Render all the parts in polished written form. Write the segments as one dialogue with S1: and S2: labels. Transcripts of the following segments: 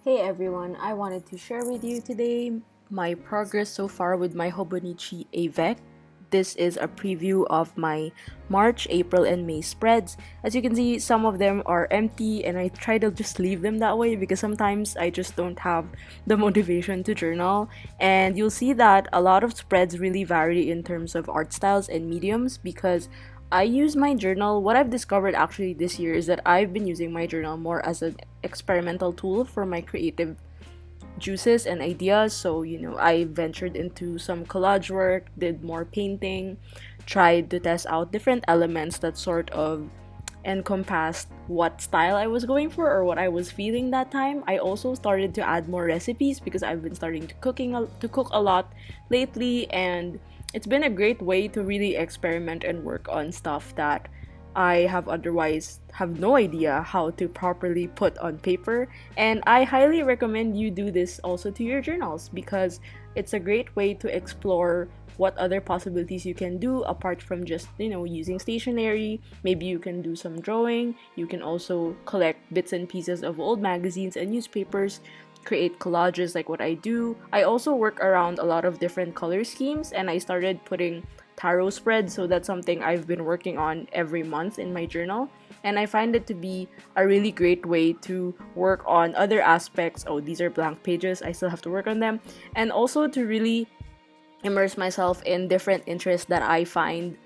S1: Hey everyone, I wanted to share with you today my progress so far with my Hobonichi Avec. This is a preview of my March, April, and May spreads. As you can see, some of them are empty and I try to just leave them that way because sometimes I just don't have the motivation to journal. And you'll see that a lot of spreads really vary in terms of art styles and mediums because I use my journal. What I've discovered actually this year is that I've been using my journal more as an experimental tool for my creative juices and ideas. So, I ventured into some collage work, did more painting, tried to test out different elements that sort of encompassed what style I was going for or what I was feeling that time. I also started to add more recipes because I've been starting to cook a lot lately, and it's been a great way to really experiment and work on stuff that I have otherwise have no idea how to properly put on paper. And I highly recommend you do this also to your journals because it's a great way to explore what other possibilities you can do apart from just, using stationery. Maybe you can do some drawing. You can also collect bits and pieces of old magazines and newspapers, create collages like what I do. I also work around a lot of different color schemes, and I started putting tarot spreads, so that's something I've been working on every month in my journal, and I find it to be a really great way to work on other aspects. Oh, these are blank pages, I still have to work on them, and also to really immerse myself in different interests that I find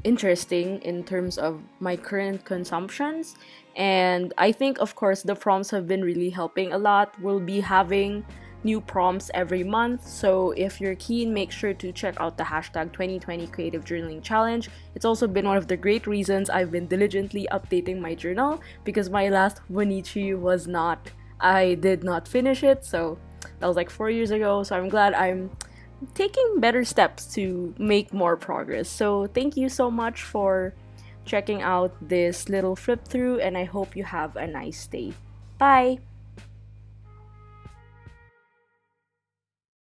S1: interesting in terms of my current consumptions. And I think, of course, the prompts have been really helping a lot. We'll be having new prompts every month, so if you're keen, make sure to check out the hashtag 2020 Creative Journaling Challenge. It's also been one of the great reasons I've been diligently updating my journal because my last Hobonichi I did not finish it, so that was like 4 years ago, so I'm glad I'm taking better steps to make more progress. So thank you so much for checking out this little flip through, and I hope you have a nice day. Bye!